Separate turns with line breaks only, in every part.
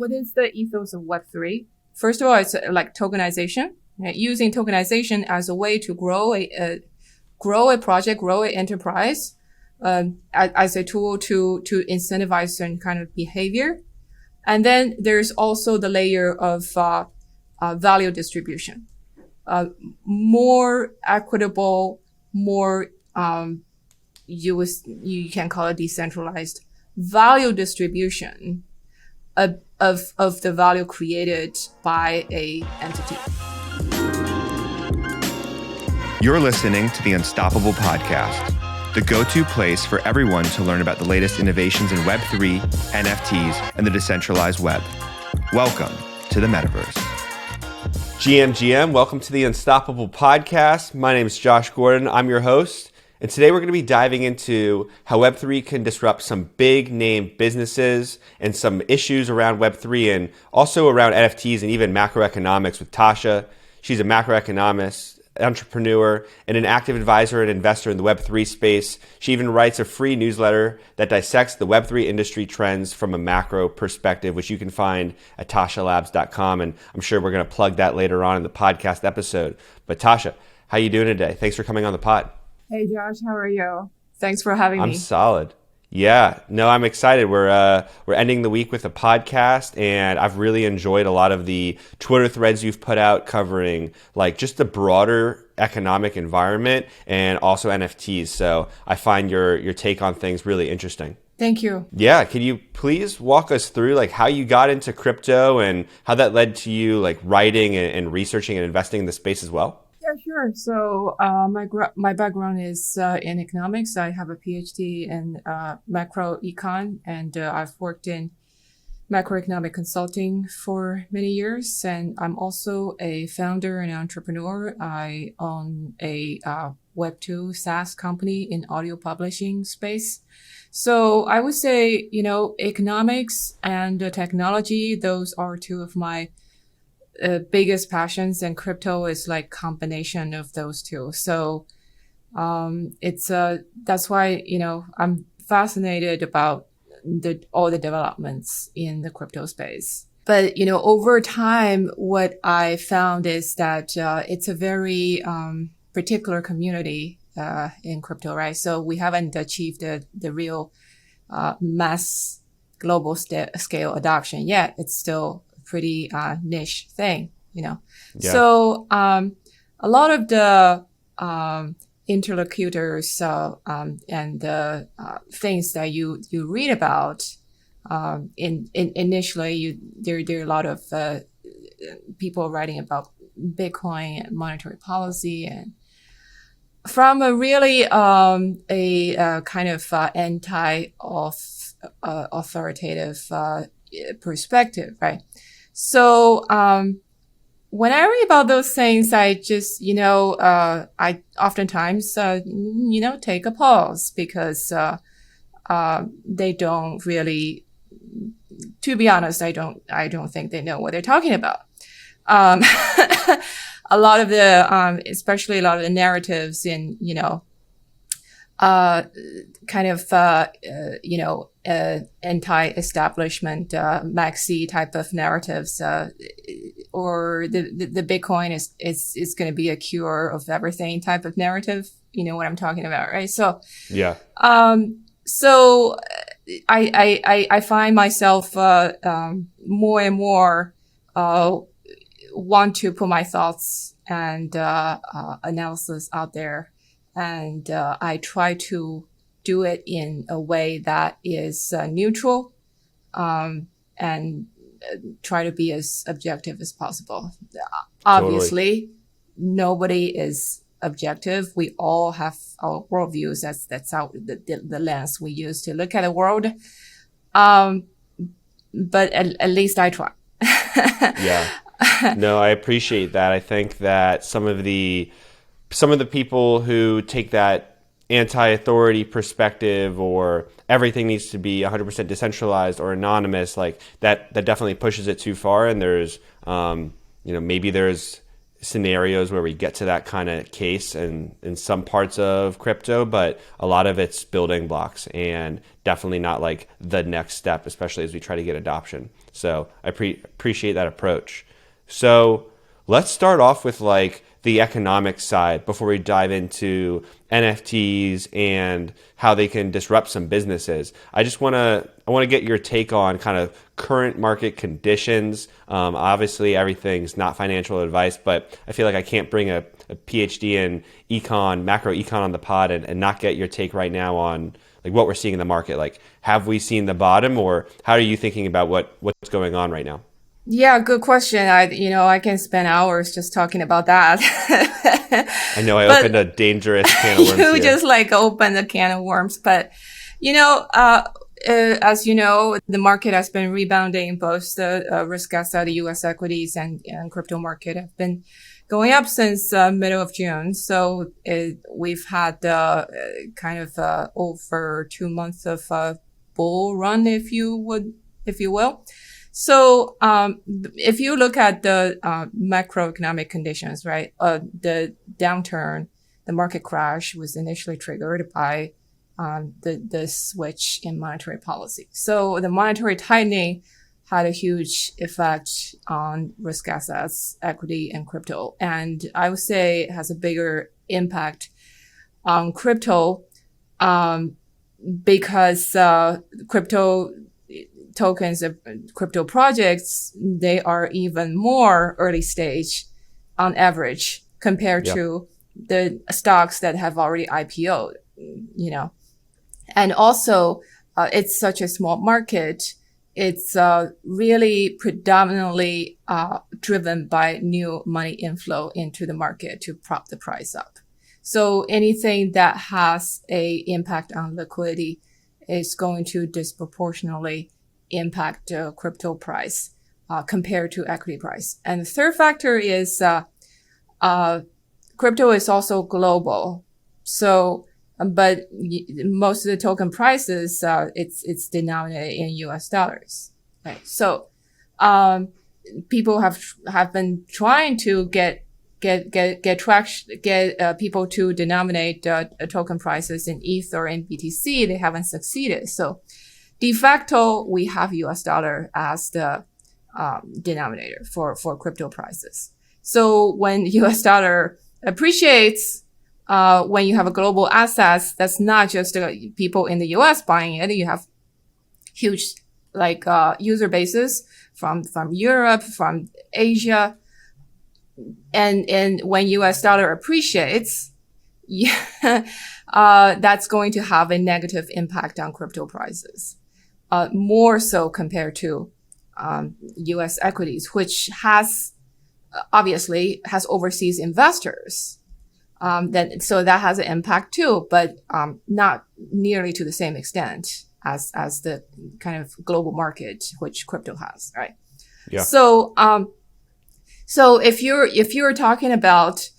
what is the ethos of Web3? First of all, it's like tokenization, right? Using tokenization as a way to grow a project, grow an enterprise, as a tool to incentivize certain kind of behavior. And then there's also the layer of value distribution, more equitable, more you can call it decentralized value distribution of the value created by a entity.
You're listening to the Unstoppable Podcast, the go-to place for everyone to learn about the latest innovations in Web3, NFTs, and the decentralized web. Welcome to the Metaverse.
GM, welcome to the Unstoppable Podcast. My name is Josh Gordon. I'm your host. And today we're going to be diving into how Web3 can disrupt some big name businesses and some issues around Web3 and also around NFTs and even macroeconomics with Tasha. She's a macroeconomist, entrepreneur, and an active advisor and investor in the Web3 space. She even writes a free newsletter that dissects the Web3 industry trends from a macro perspective, which you can find at tashalabs.com. And I'm sure we're going to plug that later on in the podcast episode. But Tasha, how you doing today? Thanks for coming on the pod.
Hey Josh, how are you? Thanks for having me.
I'm solid. Yeah, no, I'm excited. We're ending the week with a podcast, and I've really enjoyed a lot of the Twitter threads you've put out covering like just the broader economic environment and also NFTs. So I find your take on things really interesting.
Thank you.
Yeah, can you please walk us through like how you got into crypto and how that led to you like writing and researching and investing in the space as well?
Yeah, sure. So my background is in economics. I have a PhD in macro econ, and I've worked in macroeconomic consulting for many years. And I'm also a founder and entrepreneur. I own a Web2 SaaS company in audio publishing space. So I would say, economics and technology, those are two of my biggest passions, and crypto is like combination of those two. So it's that's why I'm fascinated about all the developments in the crypto space. But over time, what I found is that it's a very particular community in crypto, right? So we haven't achieved the real mass global scale adoption yet. It's still pretty niche thing, Yeah. So a lot of the interlocutors and the things that you read about initially, there are a lot of people writing about Bitcoin and monetary policy, and from a really a kind of anti-authoritative perspective, right? So, when I read about those things, I just, I oftentimes, take a pause because, they don't really, to be honest, I don't think they know what they're talking about. A lot of the, especially a lot of the narratives in, anti-establishment, maxi type of narratives, or the Bitcoin is going to be a cure of everything type of narrative. You know what I'm talking about, right? So,
yeah.
So I find myself, more and more, want to put my thoughts and, analysis out there. And I try to do it in a way that is neutral, and try to be as objective as possible. Obviously, Nobody is objective. We all have our worldviews. That's the lens we use to look at the world. But at least I try.
Yeah. No, I appreciate that. I think that some of the people who take that anti-authority perspective, or everything needs to be 100% decentralized or anonymous, like that definitely pushes it too far. And there's, maybe there's scenarios where we get to that kind of case and in some parts of crypto, but a lot of it's building blocks and definitely not like the next step, especially as we try to get adoption. So I appreciate that approach. So let's start off with like the economic side before we dive into NFTs and how they can disrupt some businesses. I want to get your take on kind of current market conditions. Obviously, everything's not financial advice, but I feel like I can't bring a PhD in macro econ on the pod and not get your take right now on like what we're seeing in the market. Like, have we seen the bottom, or how are you thinking about what's going on right now?
Yeah, good question. I can spend hours just talking about that.
I know I opened a dangerous can of worms
You
here.
just like open a can of worms, but as you know, the market has been rebounding. Both the risk asset, the U.S. equities and crypto market have been going up since middle of June. So we've had kind of over 2 months of bull run, if you will. So, if you look at the macroeconomic conditions, right, the downturn, the market crash was initially triggered by the switch in monetary policy. So the monetary tightening had a huge effect on risk assets, equity, and crypto. And I would say it has a bigger impact on crypto because crypto tokens of crypto projects, they are even more early stage on average compared to the stocks that have already IPO'd, And also, it's such a small market. It's really predominantly driven by new money inflow into the market to prop the price up. So anything that has a impact on liquidity is going to disproportionately impact crypto price compared to equity price. And the third factor is crypto is also global. So, but most of the token prices, it's denominated in US dollars. Right? So, people have been trying to get people to denominate token prices in ETH or in BTC. They haven't succeeded. So, de facto, we have US dollar as the denominator for crypto prices. So when US dollar appreciates, when you have a global assets, that's not just people in the US buying it. You have huge user bases from Europe, from Asia. And when US dollar appreciates, that's going to have a negative impact on crypto prices. More so compared to U.S. equities, which obviously has overseas investors. So that has an impact too, but not nearly to the same extent as the kind of global market which crypto has, right?
Yeah.
So if you're talking about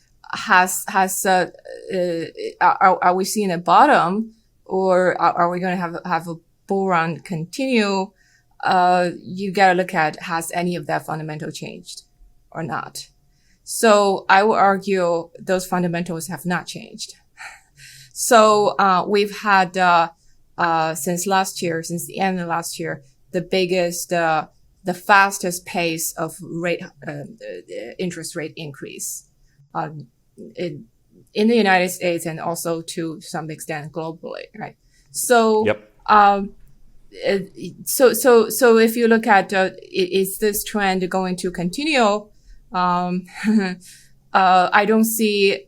are we seeing a bottom, or are we going to have a bull run continue? You gotta look at, has any of that fundamental changed or not? So I will argue those fundamentals have not changed. So we've had since the end of last year, the biggest, the fastest pace of interest rate increase in the United States and also to some extent globally, right? So, so if you look at, is this trend going to continue? I don't see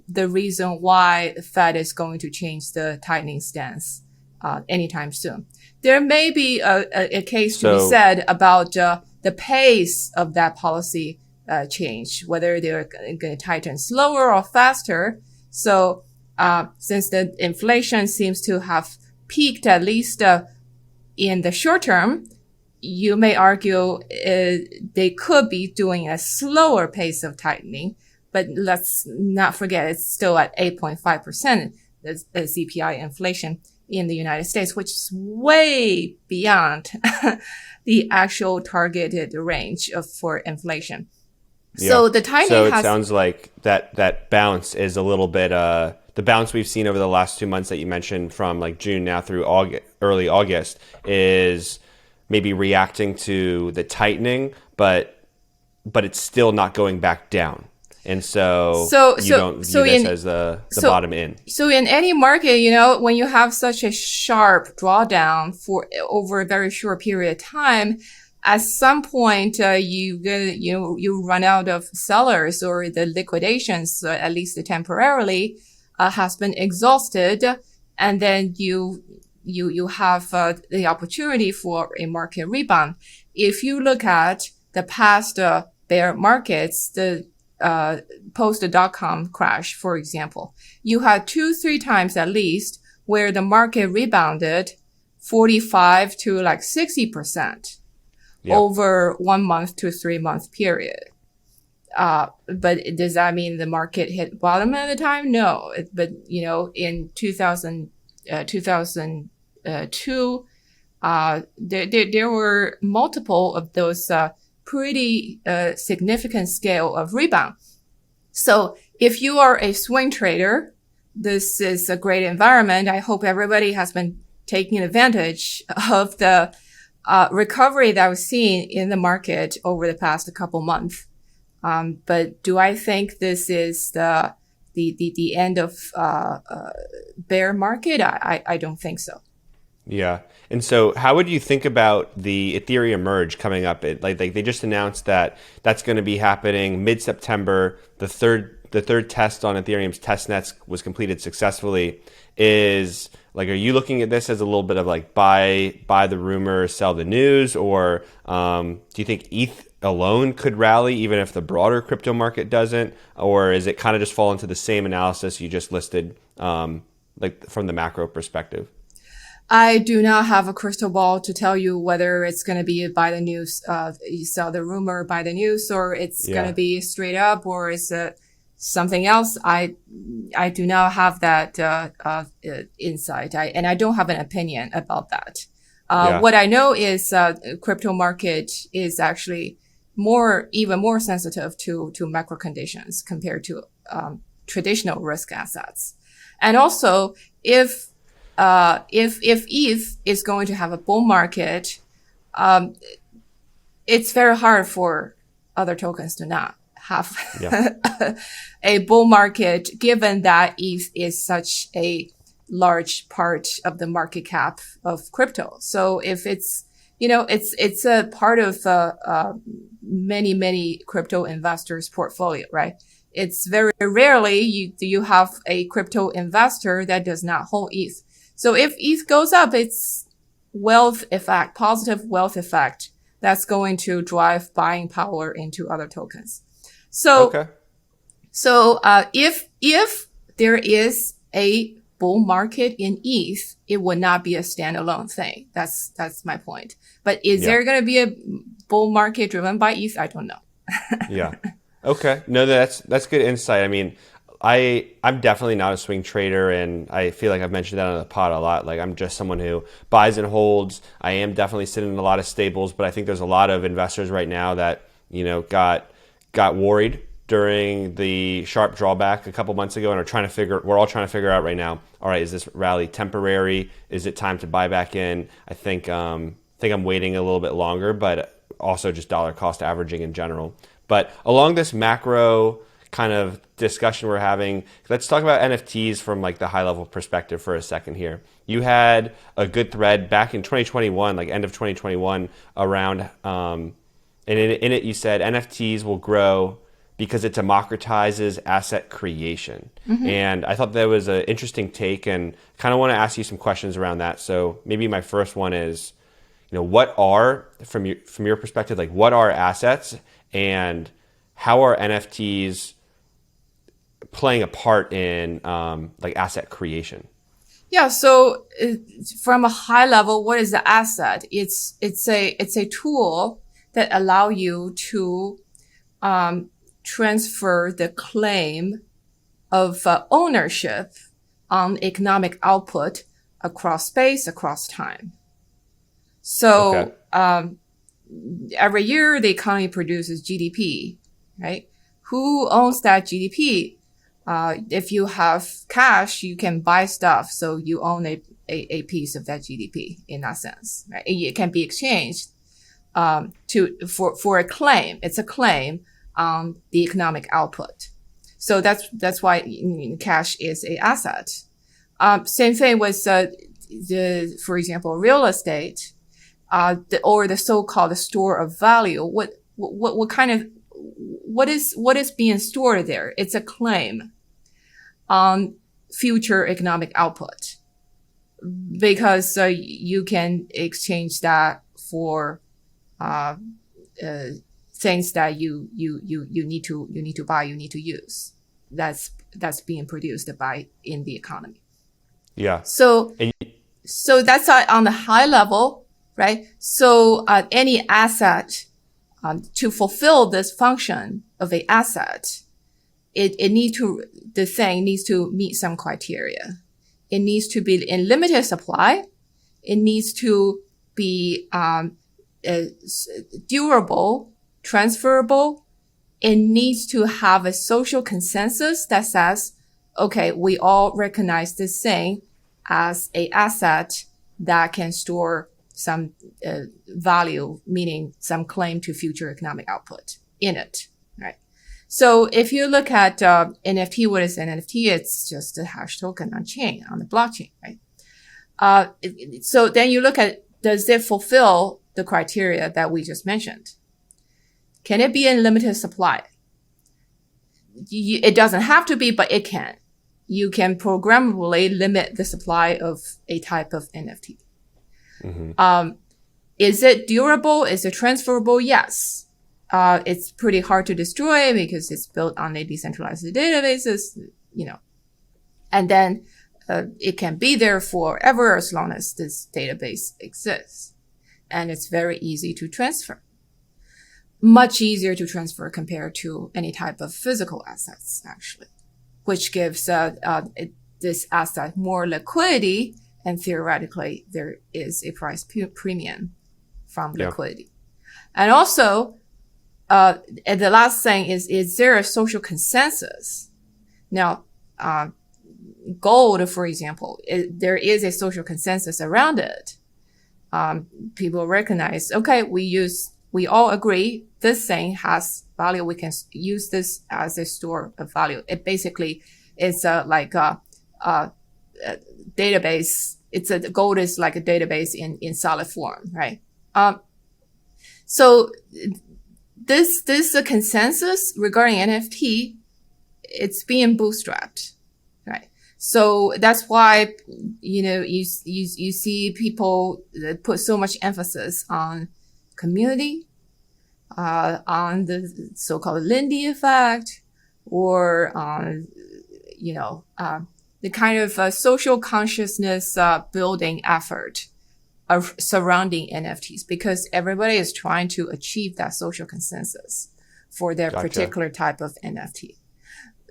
the reason why the Fed is going to change the tightening stance anytime soon. There may be a case to be said about the pace of that policy change, whether they're going to tighten slower or faster. So since the inflation seems to have peaked, at least in the short term, you may argue they could be doing a slower pace of tightening, but let's not forget it's still at 8.5%, the CPI inflation in the United States, which is way beyond the actual targeted range for inflation. So the tightening
So it
has
sounds like that bounce is a little bit the bounce we've seen over the last 2 months that you mentioned from like June now through early August is maybe reacting to the tightening, but it's still not going back down. And so you don't view this as the bottom in.
So in any market, when you have such a sharp drawdown for over a very short period of time, at some point you run out of sellers, or the liquidations, at least temporarily, has been exhausted, and then you have the opportunity for a market rebound. If you look at the past bear markets, the post the dot-com crash, for example, you had 2-3 times at least where the market rebounded 45 to like 60% over 1 month to 3 month period. But does that mean the market hit bottom at the time? No. But, in 2002, there were multiple of those pretty significant scale of rebound. So if you are a swing trader, this is a great environment. I hope everybody has been taking advantage of the recovery that we've seen in the market over the past couple months. But do I think this is the end of bear market? I don't think so.
Yeah. And so how would you think about the Ethereum merge coming up? Like they just announced that that's going to be happening mid-September. The third test on Ethereum's testnets was completed successfully. Are you looking at this as a little bit of like buy the rumor, sell the news, or do you think ETH alone could rally even if the broader crypto market doesn't, or is it kind of just fall into the same analysis you just listed, like from the macro perspective?
I do not have a crystal ball to tell you whether it's going to be buy the news, you sell the rumor, buy the news, or it's going to be straight up, or is it something else. I do not have that insight. I don't have an opinion about that. What I know is crypto market is actually even more sensitive to macro conditions compared to traditional risk assets. And also, if ETH is going to have a bull market, it's very hard for other tokens to not have a bull market, given that ETH is such a large part of the market cap of crypto. So if it's, it's a part of many crypto investors' portfolio, right? It's very rarely you have a crypto investor that does not hold ETH. So if ETH goes up, it's positive wealth effect that's going to drive buying power into other tokens. So, if there is a bull market in ETH, it would not be a standalone thing. That's my point. But is there going to be a bull market driven by ETH? I don't know.
Yeah. Okay. No, that's good insight. I mean, I'm definitely not a swing trader, and I feel like I've mentioned that on the pod a lot. Like, I'm just someone who buys and holds. I am definitely sitting in a lot of stables, but I think there's a lot of investors right now that, got worried during the sharp drawback a couple months ago and we're all trying to figure out right now, all right, is this rally temporary? Is it time to buy back in? I think I'm waiting a little bit longer, but also just dollar cost averaging in general. But along this macro kind of discussion we're having, let's talk about NFTs from like the high level perspective for a second here. You had a good thread back in 2021, like end of 2021, around, and in it you said NFTs will grow because it democratizes asset creation. Mm-hmm. And I thought that was an interesting take, and kind of want to ask you some questions around that. So maybe my first one is, what are, from your perspective, like what are assets, and how are NFTs playing a part in like asset creation?
Yeah. So from a high level, what is the asset? It's a tool that allow you to transfer the claim of ownership on economic output across space, across time. So every year the economy produces GDP, right? Who owns that GDP? If you have cash, you can buy stuff. So you own a piece of that GDP in that sense, right? It can be exchanged, for a claim. It's a claim on the economic output. So that's why cash is a asset. Same thing with, for example, real estate, or the so-called store of value. What is being stored there? It's a claim on future economic output, because you can exchange that for things that you need to buy, you need to use. That's being produced in the economy.
Yeah.
So that's on the high level, right? So any asset, to fulfill this function of a asset, the thing needs to meet some criteria. It needs to be in limited supply. It needs to be durable, transferable. It needs to have a social consensus that says, okay, we all recognize this thing as a asset that can store some value, meaning some claim to future economic output in it, right? So if you look at NFT, what is an NFT? It's just a hash token on chain, on the blockchain, right? So then you look at, does it fulfill the criteria that we just mentioned? Can it be in limited supply? It doesn't have to be, but it can. You can programmably limit the supply of a type of NFT. Mm-hmm. Is it durable? Is it transferable? Yes. It's pretty hard to destroy because it's built on a decentralized databases, and then it can be there forever as long as this database exists. And it's very easy to transfer. Much easier to transfer compared to any type of physical assets, actually, which gives this asset more liquidity, and theoretically there is a price premium from liquidity. And also, and the last thing is there a social consensus? Now, gold, for example, there is a social consensus around it. People recognize, okay, we all agree this thing has value. We can use this as a store of value. It basically is like a database. Gold is like a database in solid form, right? So this consensus regarding NFT, it's being bootstrapped, right? So that's why, you see people put so much emphasis on community, on the so-called Lindy effect, or on, the kind of social consciousness building effort of surrounding NFTs, because everybody is trying to achieve that social consensus for their particular type of NFT.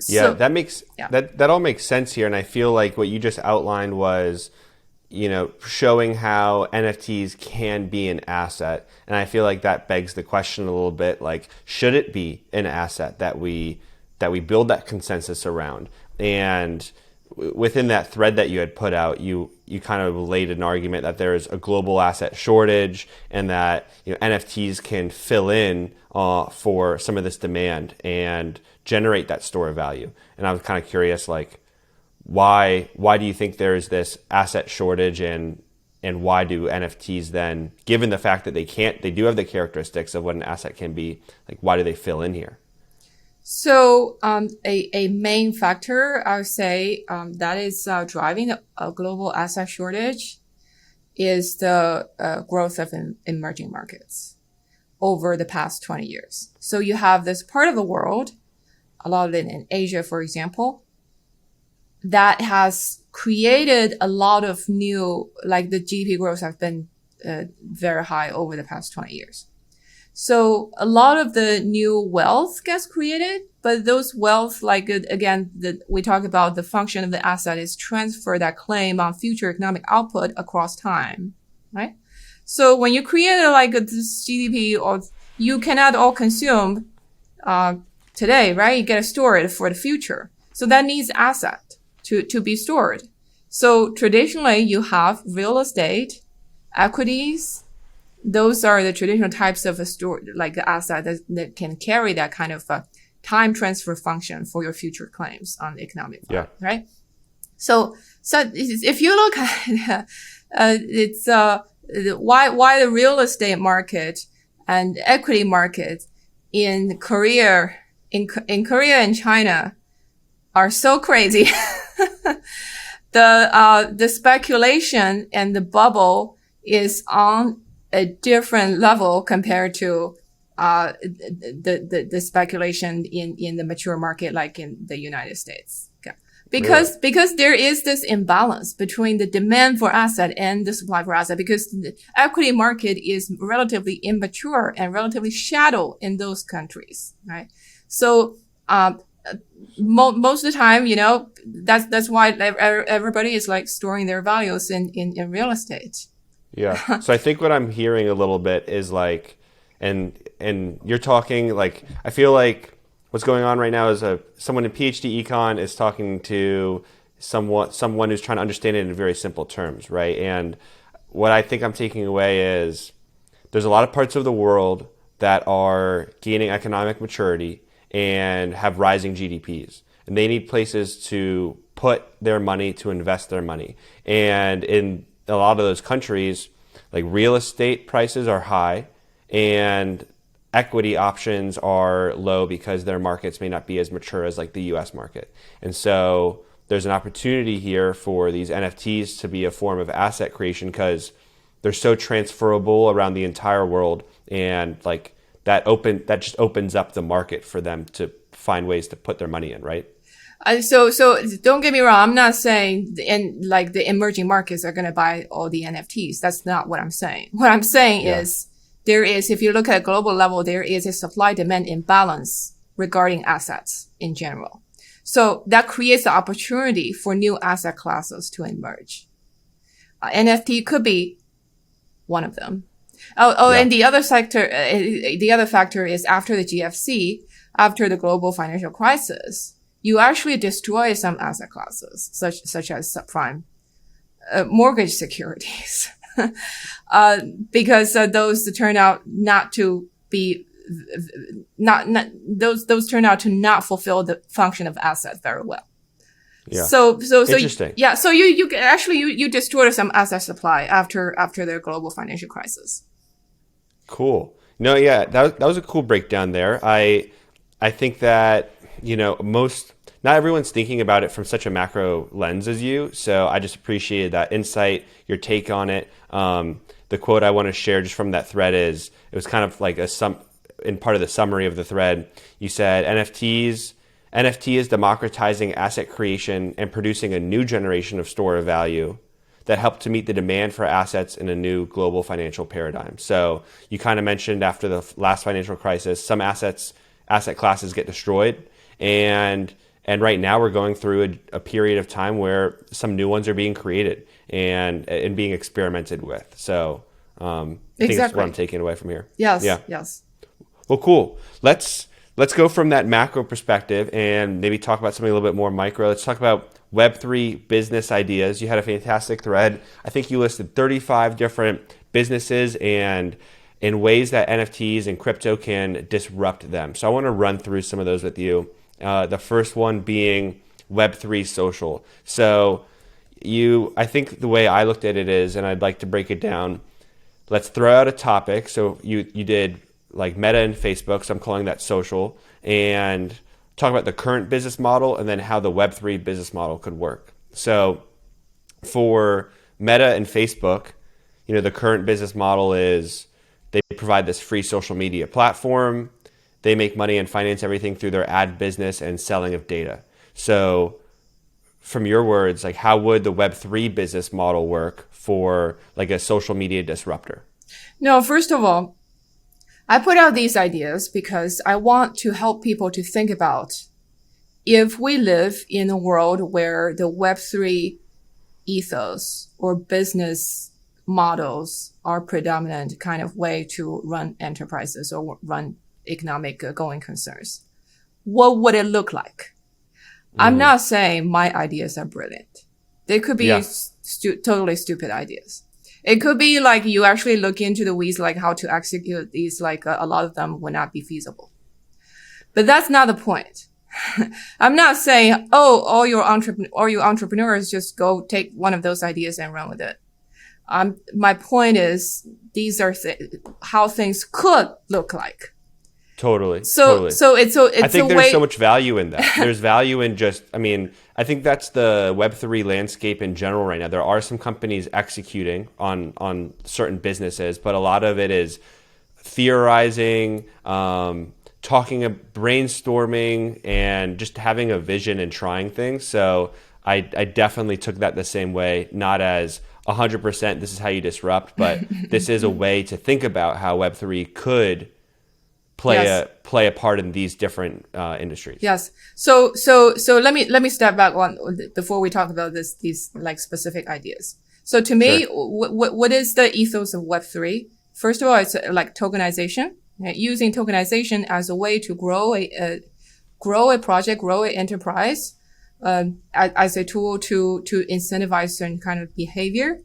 Yeah, so, that all makes sense here, and I feel like what you just outlined was, showing how NFTs can be an asset, and I feel like that begs the question a little bit, like, should it be an asset that we build that consensus around? And within that thread that you had put out, you kind of laid an argument that there is a global asset shortage, and that NFTs can fill in for some of this demand and generate that store of value. And I was kind of curious, like, why do you think there is this asset shortage, and why do NFTs then, given the fact that they do have the characteristics of what an asset can be, like, why do they fill in here?
So a main factor, I would say, that is driving a global asset shortage is the growth of emerging markets over the past 20 years. So you have this part of the world, a lot of it in Asia, for example, that has created a lot of new, like the GDP growth has been very high over the past 20 years. So a lot of the new wealth gets created, but those wealth, like, again, we talk about the function of the asset is transfer that claim on future economic output across time, right? So when you create this GDP, or you cannot all consume today, right? You got to store it for the future. So that needs asset to be stored. So traditionally you have real estate, equities. Those are the traditional types of a store, like the asset that can carry that kind of a time transfer function for your future claims on the economic value, right? So if you look at it's why the real estate market and equity market in Korea and China are so crazy. The speculation and the bubble is on a different level compared to the speculation in the mature market, like in the United States. Okay. Because there is this imbalance between the demand for asset and the supply for asset, because the equity market is relatively immature and relatively shallow in those countries, right? So most of the time, that's why everybody is like storing their values in real estate.
Yeah. So I think what I'm hearing a little bit is like, and you're talking like, I feel like what's going on right now is someone in PhD econ is talking to someone who's trying to understand it in very simple terms, right? And what I think I'm taking away is there's a lot of parts of the world that are gaining economic maturity and have rising GDPs, and they need places to put their money, to invest their money. And in a lot of those countries, like real estate prices are high and equity options are low because their markets may not be as mature as like the US market. And so there's an opportunity here for these NFTs to be a form of asset creation because they're so transferable around the entire world, and like that just opens up the market for them to find ways to put their money in, right?
So don't get me wrong. I'm not saying the emerging markets are going to buy all the NFTs. That's not what I'm saying. What I'm saying is if you look at a global level, there is a supply demand imbalance regarding assets in general. So that creates the opportunity for new asset classes to emerge. NFT could be one of them. And the other factor is after the GFC, after the global financial crisis, you actually destroy some asset classes, such as subprime mortgage securities, because those turn out not to be those turn out to not fulfill the function of asset very well.
Yeah.
So
interesting.
Yeah. So you destroyed some asset supply after the global financial crisis.
Cool. No, yeah, that was a cool breakdown there. I think that not everyone's thinking about it from such a macro lens as you. So I just appreciated that insight, your take on it. The quote I want to share just from that thread is, it was kind of like in part of the summary of the thread. You said NFT is democratizing asset creation and producing a new generation of store of value that help to meet the demand for assets in a new global financial paradigm. So you kind of mentioned after the last financial crisis, some asset classes get destroyed, and right now we're going through a period of time where some new ones are being created and being experimented with. So I think that's what I'm taking away from here.
Yes.
Yeah.
Yes.
Well, cool. Let's go from that macro perspective and maybe talk about something a little bit more micro. Let's talk about Web3 business ideas. You had a fantastic thread. I think you listed 35 different businesses and in ways that NFTs and crypto can disrupt them. So I want to run through some of those with you. The first one being Web3 social. So I think the way I looked at it is, and I'd like to break it down, let's throw out a topic. So you did like Meta and Facebook, so I'm calling that social, and talk about the current business model and then how the Web3 business model could work. So for Meta and Facebook, the current business model is they provide this free social media platform. They make money and finance everything through their ad business and selling of data. So from your words, like how would the Web3 business model work for like a social media disruptor?
No, first of all, I put out these ideas because I want to help people to think about if we live in a world where the Web3 ethos or business models are predominant kind of way to run enterprises or run economic going concerns. what would it look like? I'm not saying my ideas are brilliant. They could be totally stupid ideas. It could be like you actually look into the weeds, like how to execute these, like a lot of them would not be feasible. But that's not the point. I'm not saying, all you entrepreneurs just go take one of those ideas and run with it. My point is, these are how things could look like.
Totally.
So it's
I think there's
way.
so much value in that. There's value in I think that's the Web3 landscape in general right now. There are some companies executing on certain businesses, but a lot of it is theorizing, brainstorming, and just having a vision and trying things. So I definitely took that the same way, not as 100% this is how you disrupt, but this is a way to think about how Web3 could play a part in these different industries.
Yes. So let me step back one before we talk about these like specific ideas. So to me, what is the ethos of Web3? First of all, it's like tokenization. Right? Using tokenization as a way to grow a project, grow an enterprise, as a tool to incentivize certain kind of behavior.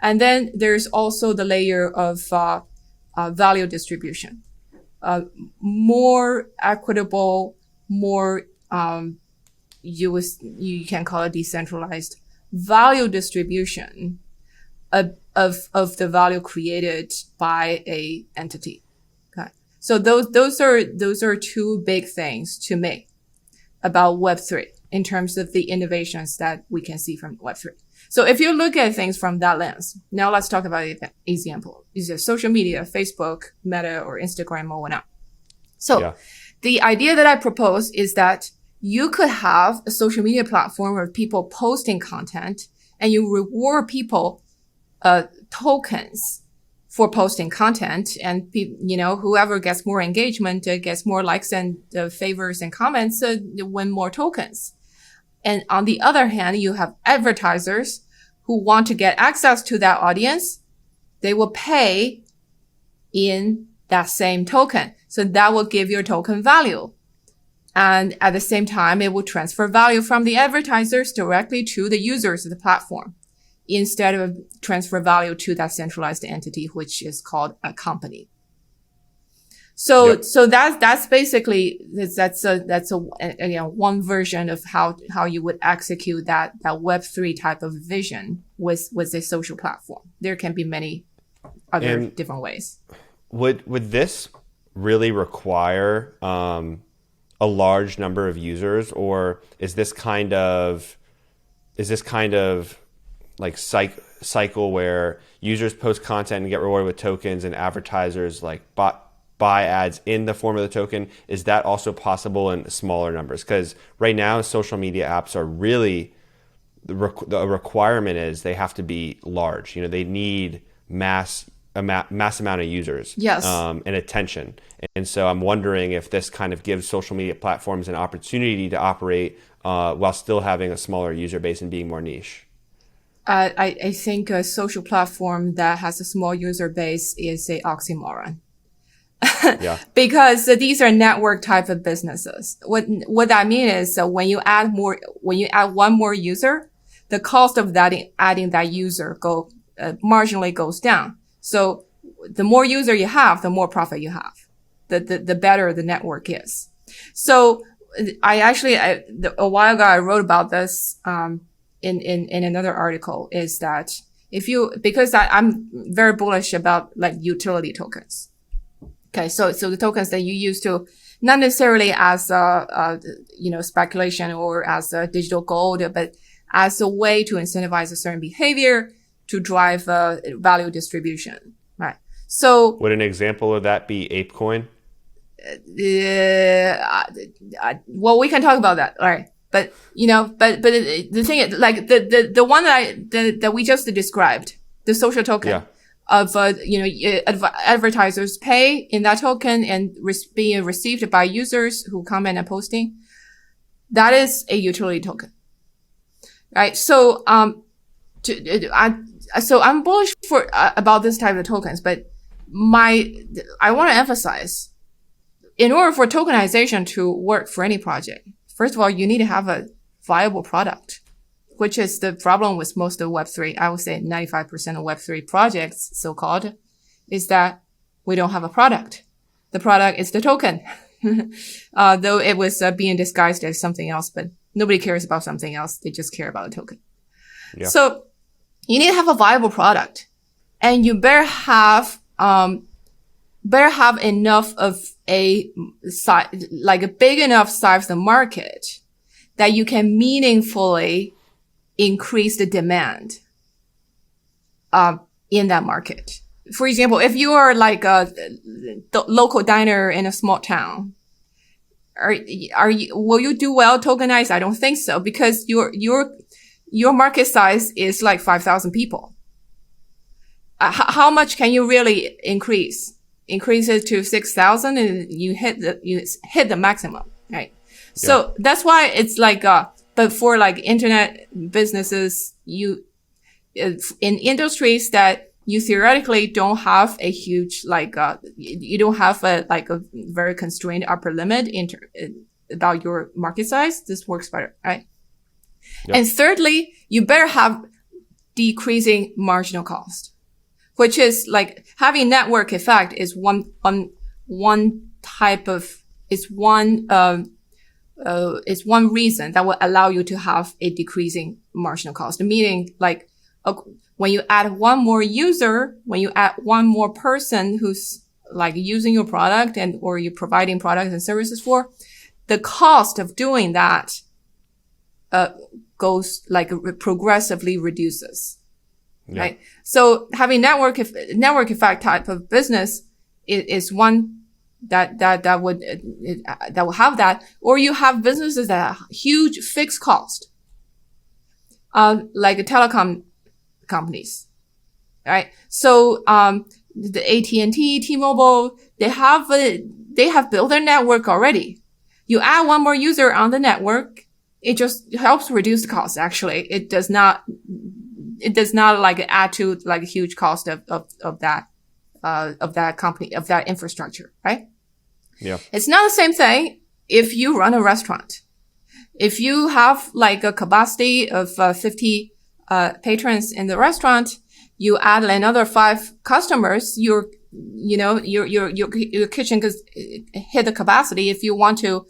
And then there's also the layer of value distribution. More equitable, more you can call it decentralized value distribution of the value created by a entity. Okay, so those are two big things to me about Web3 in terms of the innovations that we can see from Web3. So if you look at things from that lens, now let's talk about an example. Is it social media, Facebook, Meta, or Instagram, or whatnot? So the idea that I propose is that you could have a social media platform where people posting content and you reward people tokens for posting content, and whoever gets more engagement gets more likes and favors and comments win more tokens. And on the other hand, you have advertisers who want to get access to that audience. They will pay in that same token. So that will give your token value. And at the same time, it will transfer value from the advertisers directly to the users of the platform, instead of transfer value to that centralized entity, which is called a company. So that's basically that's one version of how you would execute that Web3 type of vision with a social platform. There can be many other different ways.
Would this really require a large number of users, or is this kind of like cycle where users post content and get rewarded with tokens, and advertisers like buy ads in the form of the token? Is that also possible in smaller numbers? Because right now, social media apps are really the requirement is they have to be large. They need a mass amount of users, and attention. And so I'm wondering if this kind of gives social media platforms an opportunity to operate while still having a smaller user base and being more niche.
I think a social platform that has a small user base is a oxymoron. Because these are network type of businesses. What that means is when you add one more user, the cost of adding that user marginally goes down. So the more user you have, the more profit you have. The better the network is. So a while ago I wrote about this in another article, is that because I'm very bullish about like utility tokens. Okay, so the tokens that you use to not necessarily as speculation or as a digital gold, but as a way to incentivize a certain behavior to drive value distribution, right? So
would an example of that be ApeCoin?
Well, we can talk about that, all right? But the thing is, like the one that we just described, the social token of advertisers pay in that token and being received by users who comment and posting, that is a utility token, right? So I'm bullish about this type of tokens, but I want to emphasize, in order for tokenization to work for any project, first of all, you need to have a viable product, which is the problem with most of Web3. I would say 95% of Web3 projects, so-called, is that we don't have a product. The product is the token. Though it was being disguised as something else, but nobody cares about something else. They just care about a token.
Yeah.
So you need to have a viable product, and you better have enough of a like a big enough size of the market that you can meaningfully increase the demand in that market. For example, if you are like the local diner in a small town, will you do well tokenized? I don't think so, because your market size is like 5,000 people. How much can you really increase? Increase it to 6,000 and you hit the maximum, right? Yeah. So that's why it's like, but for like internet businesses, in industries that you theoretically don't have a huge, you don't have a very constrained upper limit about your market size, this works better, right? Yep. And thirdly, you better have decreasing marginal cost, which is like having network effect is one reason that will allow you to have a decreasing marginal cost. Meaning, like, when you add one more user, when you add one more person who's like using your product or you're providing products and services for, the cost of doing that goes like progressively reduces. Yeah. Right? So having network effect type of business is one that will have that, or you have businesses that have huge fixed cost, like telecom companies, right? So the AT&T, T-Mobile, they have built their network already. You add one more user on the network, it just helps reduce the cost. Actually, it does not like add to like a huge cost of that company, of that infrastructure, right? Yeah. It's not the same thing if you run a restaurant. If you have like a capacity of 50 patrons in the restaurant, you add another 5 customers, your kitchen could hit the capacity. If you want to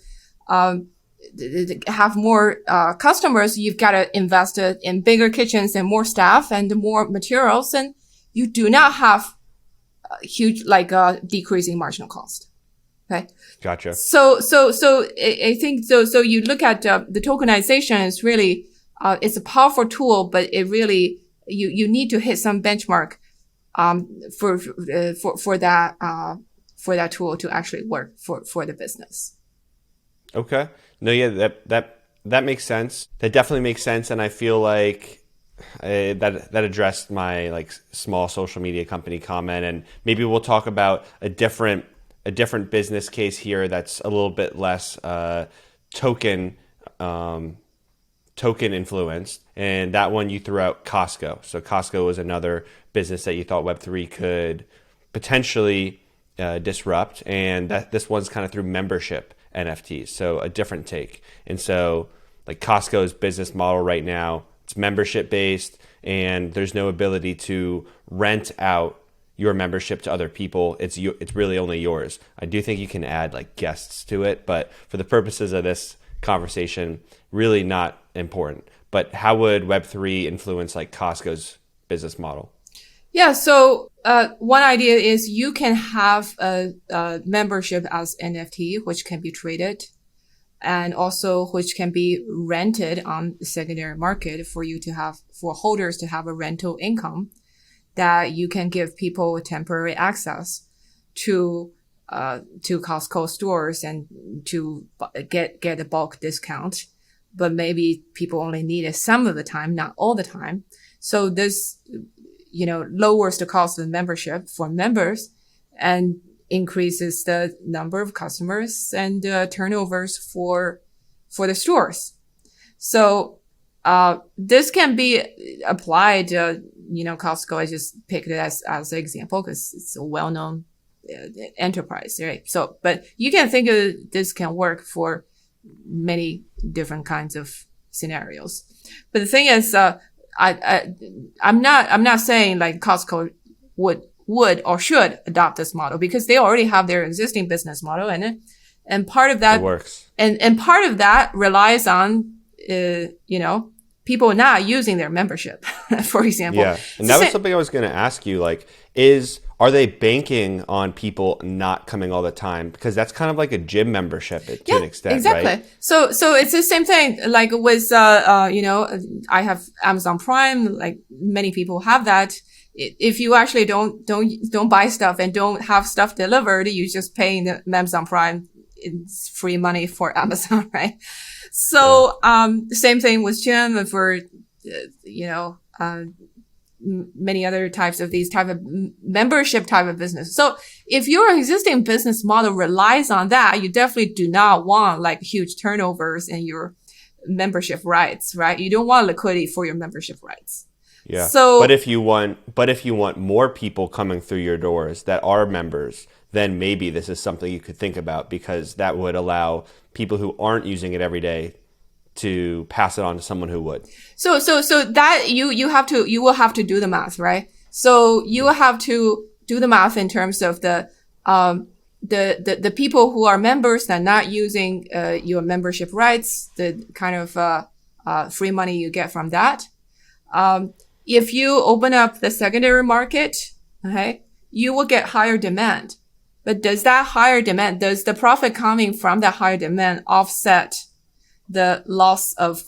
have more customers, you've got to invest in bigger kitchens and more staff and more materials, and you do not have huge decreasing marginal cost. Okay. Gotcha. So I think so you look at the tokenization is really it's a powerful tool, but it really you need to hit some benchmark for that tool to actually work for the business.
Okay. No, yeah, that makes sense. That definitely makes sense, and I feel like that addressed my like small social media company comment, and maybe we'll talk about a different business case here that's a little bit less token influenced, and that one you threw out Costco. So Costco was another business that you thought Web3 could potentially disrupt, and that this one's kind of through membership NFTs, so a different take. And so like Costco's business model right now, it's membership based, and there's no ability to rent out your membership to other people. It's really only yours. I do think you can add like guests to it, but for the purposes of this conversation, really not important. But how would Web3 influence like Costco's business model?
Yeah, so one idea is you can have a membership as NFT, which can be traded, and also which can be rented on the secondary market for holders to have a rental income that you can give people temporary access to Costco stores and to get a bulk discount. But maybe people only need it some of the time, not all the time. So this, lowers the cost of membership for members and increases the number of customers and turnovers for the stores. So this can be applied. Costco, I just picked it as an example because it's a well-known enterprise, right? So, but you can think of this can work for many different kinds of scenarios. But the thing is, I'm not saying like Costco would or should adopt this model, because they already have their existing business model, and part of that
It works.
And part of that relies on people not using their membership, for example.
Yeah, and that was something I was going to ask you. Like, are they banking on people not coming all the time? Because that's kind of like a gym membership to an extent,
exactly.
right?
So it's the same thing. Like with I have Amazon Prime. Like many people have that. If you actually don't buy stuff and don't have stuff delivered, you just paying the Amazon Prime. It's free money for Amazon, right? So same thing with gym and for many other types of these type of membership type of business. So if your existing business model relies on that, you definitely do not want like huge turnovers in your membership rights, right? You don't want liquidity for your membership rights.
Yeah.
So,
but if you want more people coming through your doors that are members, then maybe this is something you could think about, because that would allow people who aren't using it every day to pass it on to someone who would.
So that you will have to do the math, right? So you will have to do the math in terms of the people who are members that are not using your membership rights, the kind of free money you get from that. If you open up the secondary market, okay, you will get higher demand. But does the profit coming from that higher demand offset the loss of,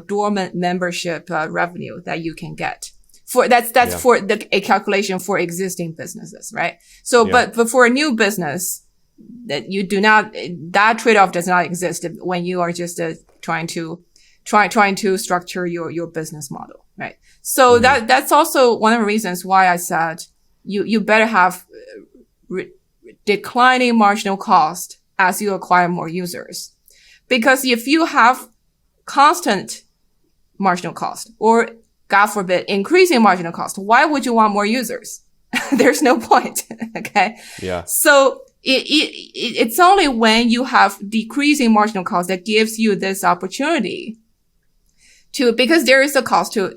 dormant membership revenue that you can get? For a calculation for existing businesses, right? So, but for a new business, that trade-off does not exist when you are just trying to structure your business model, right? So that's also one of the reasons why I said you better have declining marginal cost as you acquire more users. Because if you have constant marginal cost, or God forbid, increasing marginal cost, why would you want more users? There's no point. Okay.
Yeah.
So it's only when you have decreasing marginal cost that gives you this opportunity because there is a cost of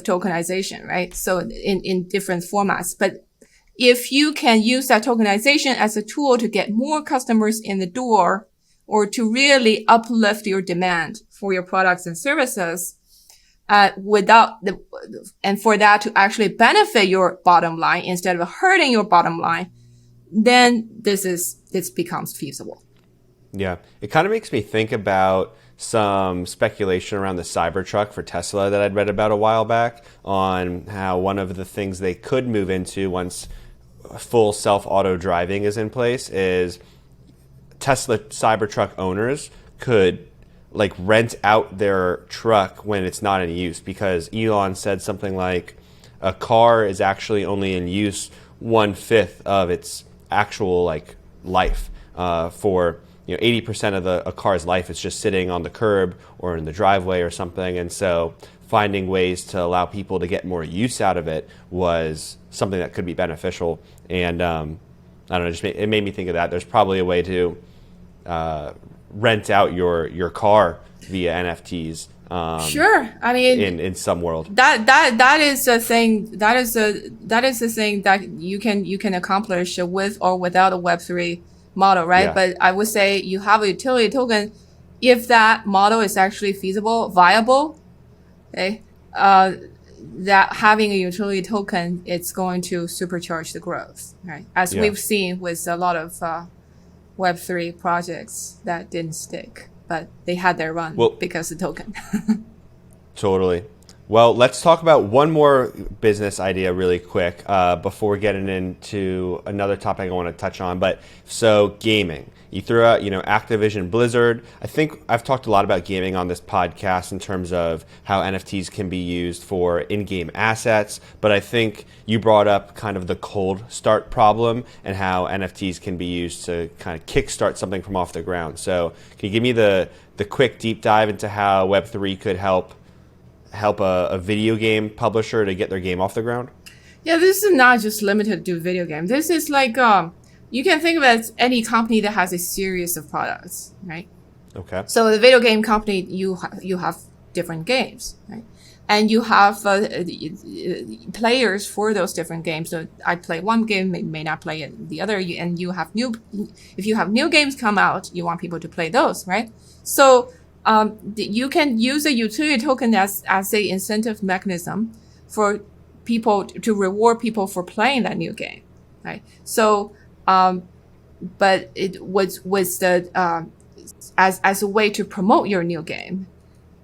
tokenization, right? So in different formats, but if you can use that tokenization as a tool to get more customers in the door, or to really uplift your demand for your products and services, and for that to actually benefit your bottom line instead of hurting your bottom line, then this becomes feasible.
Yeah. It kind of makes me think about some speculation around the Cybertruck for Tesla that I'd read about a while back, on how one of the things they could move into once full self-auto driving is in place is Tesla Cybertruck owners could like rent out their truck when it's not in use, because Elon said something like a car is actually only in use 1/5 of its actual like life. For 80% of a car's life is just sitting on the curb or in the driveway or something, and so finding ways to allow people to get more use out of it was something that could be beneficial. And I don't know, it made me think of that. There's probably a way to rent out your car via NFTs.
Sure, I mean,
in some world,
that is a thing. That is a thing that you can accomplish with or without a Web3 model, right?
Yeah.
But I would say you have a utility token if that model is actually feasible, viable. Okay, that having a utility token, it's going to supercharge the growth, right? As we've seen with a lot of Web3 projects that didn't stick, but they had their run because of the token.
Totally. Well, let's talk about one more business idea really quick before getting into another topic I want to touch on. But so gaming. You threw out, Activision Blizzard. I think I've talked a lot about gaming on this podcast in terms of how NFTs can be used for in-game assets. But I think you brought up kind of the cold start problem and how NFTs can be used to kind of kickstart something from off the ground. So can you give me the quick deep dive into how Web3 could help a video game publisher to get their game off the ground?
Yeah, this is not just limited to video game. This is like you can think of it as any company that has a series of products, right?
Okay.
So the video game company, you have different games, right? And you have players for those different games. So I play one game, may not play the other, and if you have new games come out, you want people to play those, right? So you can use a utility token as a incentive mechanism for people to reward people for playing that new game, right? So, but it was the as a way to promote your new game,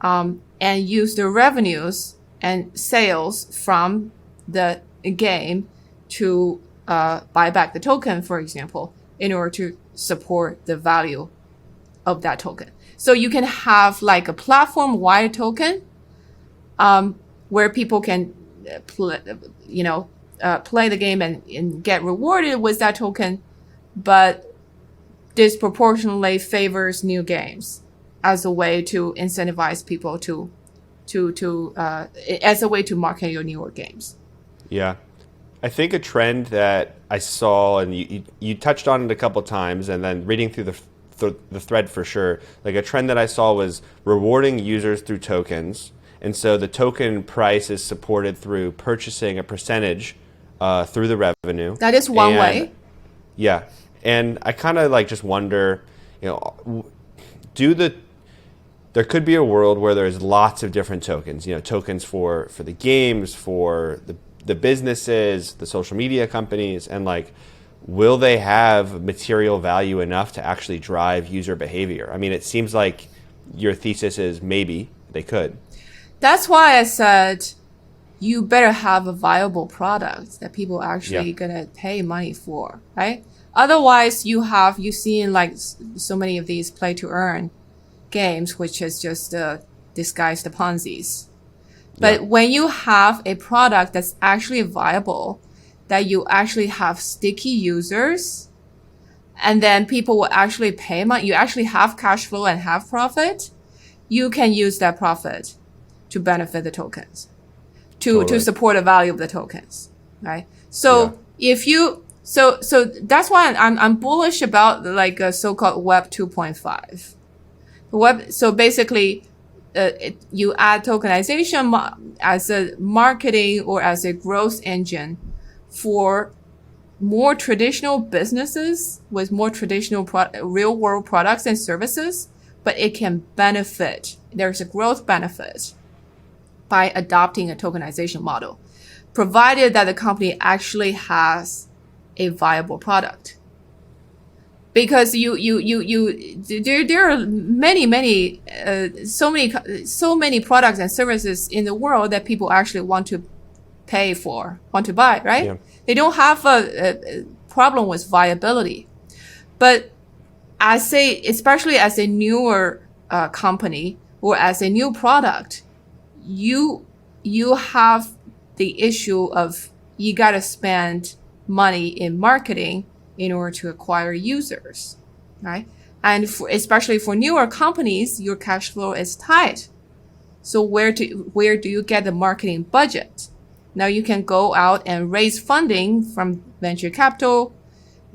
and use the revenues and sales from the game to buy back the token, for example, in order to support the value of that token. So you can have like a platform-wide token, where people can play the game and get rewarded with that token, but disproportionately favors new games as a way to incentivize people as a way to market your newer games.
Yeah. I think a trend that I saw, and you touched on it a couple times, and then reading through the thread for sure, like a trend that I saw was rewarding users through tokens. And so the token price is supported through purchasing a percentage through the revenue.
That is one way.
Yeah. And I kind of like just wonder, there could be a world where there's lots of different tokens, tokens for the games, for the businesses, the social media companies, and like, will they have material value enough to actually drive user behavior? I mean, it seems like your thesis is maybe they could.
That's why I said you better have a viable product that people actually gonna pay money for, right? Otherwise, you've seen like so many of these play to earn games, which is just disguised Ponzi's. But when you have a product that's actually viable, that you actually have sticky users, and then people will actually pay money, you actually have cash flow and have profit, you can use that profit to benefit the tokens, to support the value of the tokens, right? So so that's why I'm bullish about like a so-called Web 2.5. So basically, you add tokenization as a marketing or as a growth engine for more traditional businesses with more traditional real world products and services, but it can benefit. There's a growth benefit by adopting a tokenization model, provided that the company actually has a viable product. Because there are many so many products and services in the world that people actually want to buy, right? Yeah. They don't have a problem with viability, but especially as a newer company or as a new product, you have the issue of you got to spend money in marketing in order to acquire users, right? And especially for newer companies, your cash flow is tight. So where do you get the marketing budget? Now you can go out and raise funding from venture capital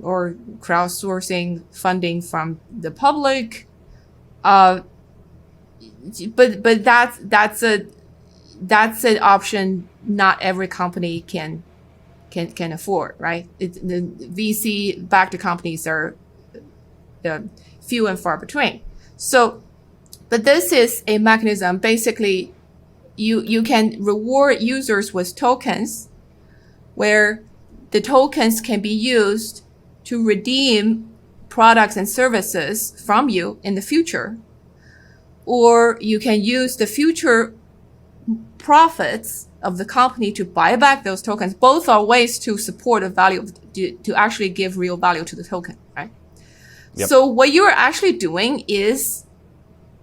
or crowdsourcing funding from the public. But that's an option not every company can afford, right? The VC backed companies are few and far between. So, but this is a mechanism. Basically, you can reward users with tokens, where the tokens can be used to redeem products and services from you in the future, or you can use the future profits of the company to buy back those tokens. Both are ways to support the value to actually give real value to the token, right? Yep. So what you're actually doing is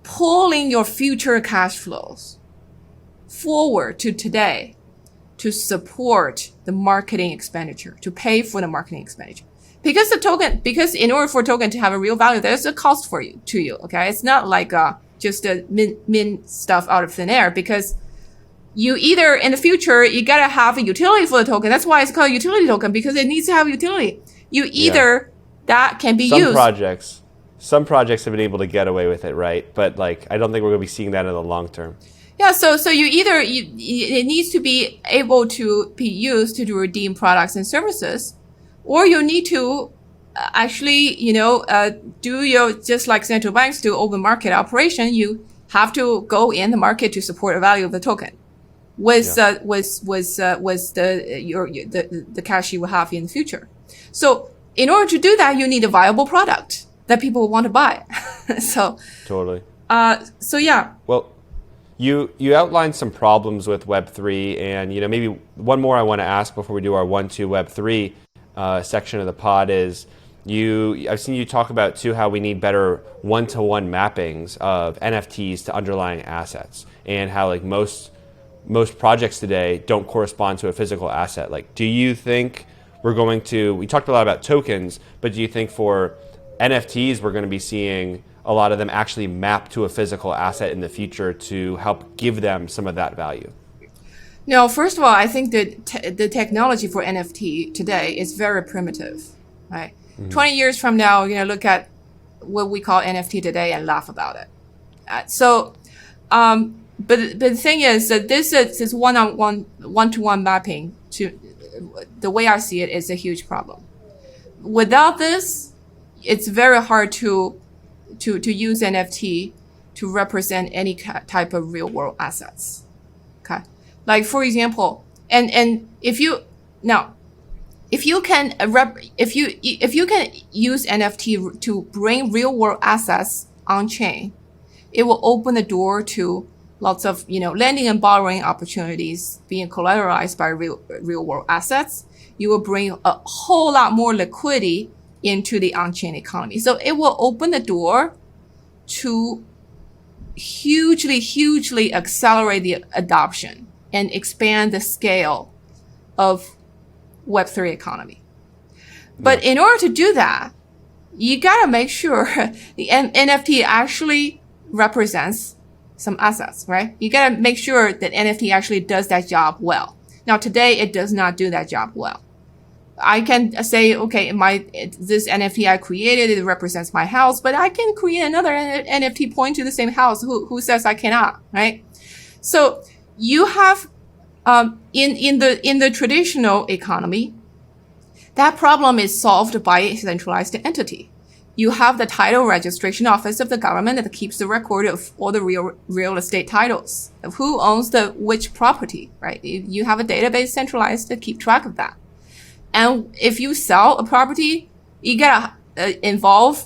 pulling your future cash flows forward to today to support the marketing expenditure, to pay for the marketing expenditure. Because in order for a token to have a real value, there's a cost to you, okay? It's not like just a mint stuff out of thin air, because you either in the future, you gotta have a utility for the token. That's why it's called a utility token, because it needs to have utility. You either that can be used.
Some projects have been able to get away with it, right? But like, I don't think we're going to be seeing that in the long term.
Yeah, so you either it needs to be able to be used to redeem products and services, or you need to actually, do your, just like central banks do open market operation. You have to go in the market to support the value of the token with the cash you will have in the future. So in order to do that, you need a viable product that people want to buy. So
totally.
So yeah.
Well, you outlined some problems with Web3, and maybe one more I want to ask before we do our 1-2 Web3 section of the pod is I've seen you talk about too how we need better one-to-one mappings of NFTs to underlying assets, and how like most projects today don't correspond to a physical asset. Like, do you think we talked a lot about tokens, but do you think for NFTs we're going to be seeing a lot of them actually map to a physical asset in the future to help give them some of that value?
No, first of all, I think that the technology for NFT today is very primitive, right? 20 years from now, we're going to look at what we call NFT today and laugh about it. But the thing is that this one-to-one mapping, to the way I see it, is a huge problem. Without this, it's very hard to use NFT to represent any type of real world assets. Okay. Like for example, and if you can use NFT to bring real world assets on chain, it will open the door to lots of, lending and borrowing opportunities being collateralized by real world assets. You will bring a whole lot more liquidity into the on-chain economy. So it will open the door to hugely accelerate the adoption and expand the scale of Web3 economy. But in order to do that, you gotta make sure the NFT actually represents some assets, right? You gotta make sure that NFT actually does that job well. Now today, it does not do that job well. I can say, okay, this NFT I created, it represents my house, but I can create another NFT point to the same house. Who says I cannot, right? So you have, in the traditional economy, that problem is solved by a centralized entity. You have the title registration office of the government that keeps the record of all the real estate titles of who owns which property, right? You have a database centralized to keep track of that. And if you sell a property, you gotta involve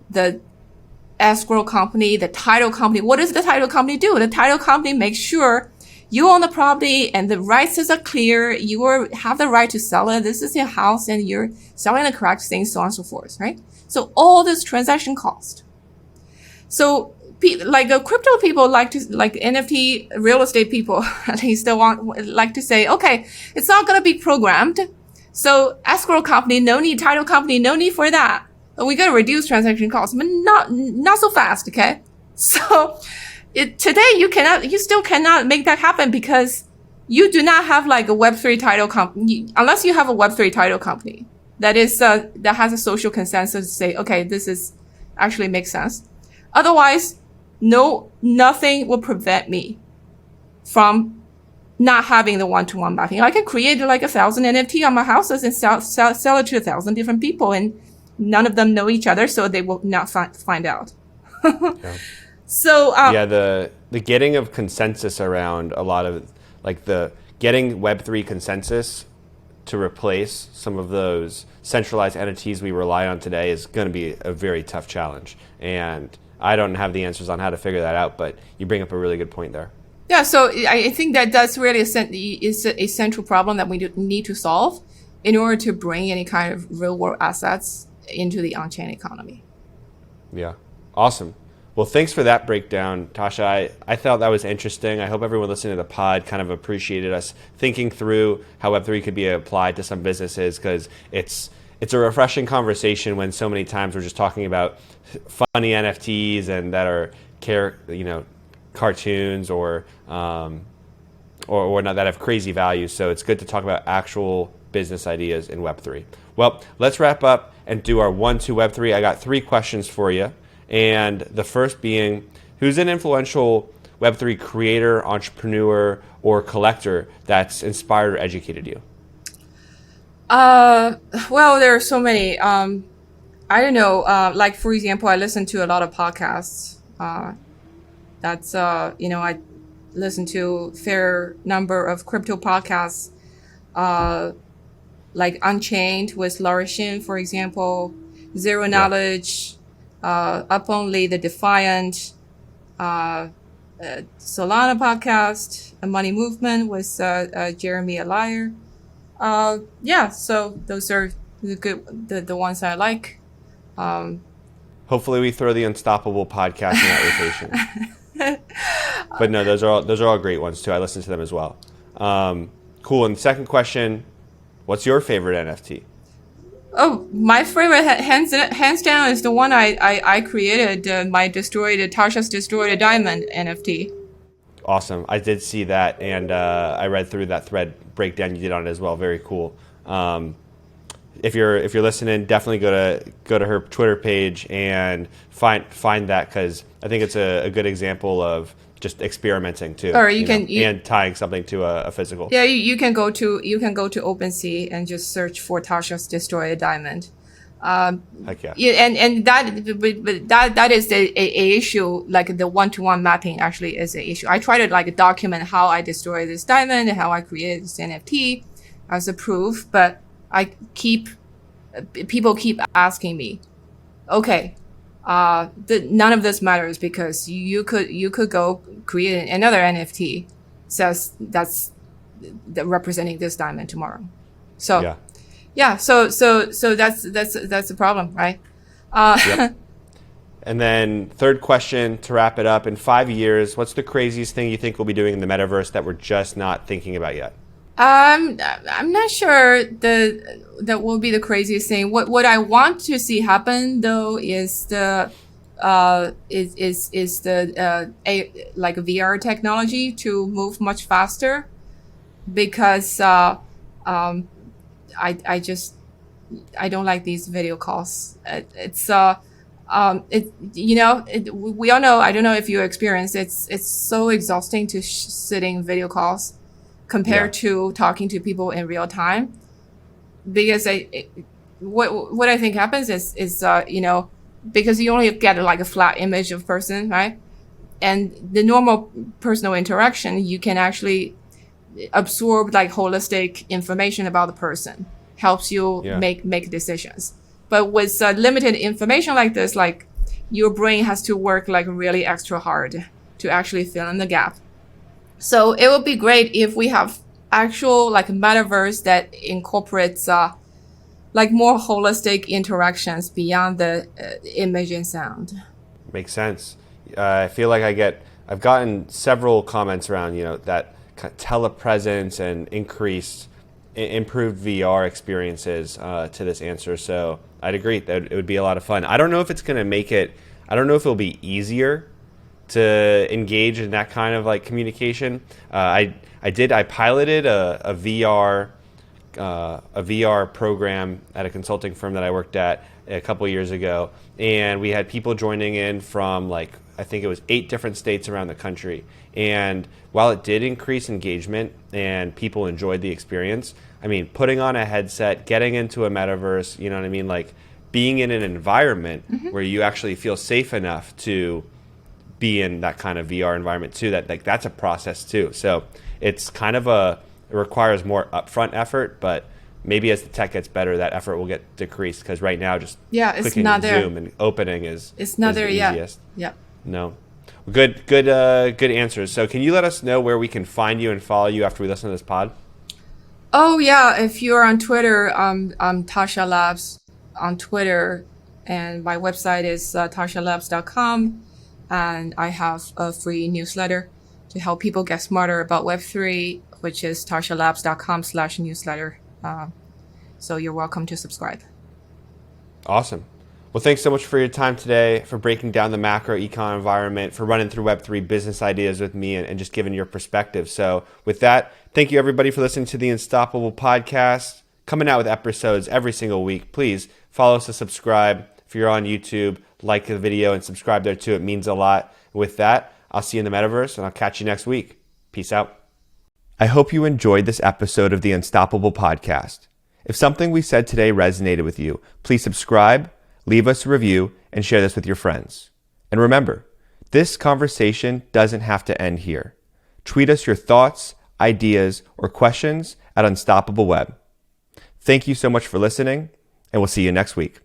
the escrow company, the title company. What does the title company do? The title company makes sure you own the property and the rights are clear. You have the right to sell it. This is your house and you're selling the correct things, so on and so forth, right? So all this transaction cost. So like crypto people like NFT real estate people, at least they like to say, okay, it's not going to be programmed. So escrow company, no need. Title company, no need for that. We got to reduce transaction costs, but not so fast. Okay. So today you still cannot make that happen because you do not have like a Web3 title company, unless you have a Web3 title company that has a social consensus to say, okay, this is actually makes sense. Otherwise, nothing will prevent me from not having the one-to-one mapping. I can create like 1,000 NFT on my houses and sell it to 1,000 different people, and none of them know each other, so they will not find out.
Yeah.
So
the getting of consensus around a lot of like the getting Web3 consensus to replace some of those centralized entities we rely on today is going to be a very tough challenge. And I don't have the answers on how to figure that out, but you bring up a really good point there.
Yeah, so I think that's really is a central problem that we need to solve in order to bring any kind of real world assets into the on-chain economy.
Yeah, awesome. Well, thanks for that breakdown, Tasha. I thought that was interesting. I hope everyone listening to the pod kind of appreciated us thinking through how Web3 could be applied to some businesses, because it's a refreshing conversation when so many times we're just talking about funny NFTs and that are cartoons or or not that have crazy value. So it's good to talk about actual business ideas in Web3. Well, let's wrap up and do our 1-2 Web3. I got 3 questions for you. And the first being, who's an influential Web3 creator, entrepreneur, or collector that's inspired or educated you?
Well, there are so many. I don't know. Like, for example, I listen to a lot of podcasts. I listen to a fair number of crypto podcasts, like Unchained with Laura Shin, for example, Zero Knowledge, Up Only, The Defiant, Solana podcast, A Money Movement with Jeremy Allaire. So those are the ones I like.
Hopefully we throw the Unstoppable podcast in that rotation. But no, those are all great ones too. I listen to them as well. Cool. And the second question, what's your favorite NFT?
Oh, my favorite hands down is the one I created, Tasha's Destroyed a Diamond NFT. Awesome.
I did see that, and I read through that thread breakdown you did on it as well. Very cool. If you're listening, definitely go to her Twitter page and find that, because I think it's a good example of just experimenting too.
Or
and tying something to a physical.
Yeah, you can go to OpenSea and just search for Tasha's Destroy a Diamond.
Heck yeah.
And that is a issue. Like the one-to-one mapping actually is an issue. I try to document how I destroy this diamond and how I create this NFT as a proof, but people keep asking me, okay, none of this matters because you could go create another NFT says that's representing this diamond tomorrow. So so that's the problem, right?
Yep. And then third question to wrap it up, in 5 years, what's the craziest thing you think we'll be doing in the metaverse that we're just not thinking about yet?
I'm not sure that will be the craziest thing. What I want to see happen though is the VR technology to move much faster, because I don't like these video calls. We all know. I don't know if you experience. It's so exhausting to sit in video calls compared to talking to people in real time, because what I think happens is because you only get a flat image of person, right? And the normal personal interaction, you can actually absorb holistic information about the person, helps you make decisions. But with limited information like this, your brain has to work really extra hard to actually fill in the gap. So it would be great if we have actual metaverse that incorporates more holistic interactions beyond the image and sound.
Makes sense. I feel like I've gotten several comments around that kind of telepresence and improved VR experiences to this answer. So I'd agree that it would be a lot of fun. I don't know if it's going to make it. I don't know if it'll be easier to engage in that kind of communication. I piloted a VR program at a consulting firm that I worked at a couple years ago, and we had people joining in from I think it was 8 different states around the country. And while it did increase engagement and people enjoyed the experience, I mean, putting on a headset, getting into a metaverse, you know what I mean, being in an environment where you actually feel safe enough to be in that kind of VR environment too, that's a process too. So it's kind of it requires more upfront effort, but maybe as the tech gets better, that effort will get decreased, because right now just clicking Zoom and opening is
there
the
yet.
easiest.
Yeah.
No. Good answers. So can you let us know where we can find you and follow you after we listen to this pod?
Oh yeah, if you're on Twitter, I'm Tasha Labs on Twitter, and my website is tashalabs.com, and I have a free newsletter to help people get smarter about Web3, which is tashalabs.com/newsletter. So you're welcome to subscribe.
Awesome. Well, thanks so much for your time today, for breaking down the macro econ environment, for running through Web3 business ideas with me and just giving your perspective. So with that, thank you everybody for listening to the Unstoppable podcast, coming out with episodes every single week. Please follow us and subscribe. If you're on YouTube, like the video and subscribe there too. It means a lot. With that, I'll see you in the metaverse and I'll catch you next week. Peace out. I hope you enjoyed this episode of the Unstoppable podcast. If something we said today resonated with you, please subscribe, leave us a review, and share this with your friends. And remember, this conversation doesn't have to end here. Tweet us your thoughts, ideas, or questions at Unstoppable Web. Thank you so much for listening, and we'll see you next week.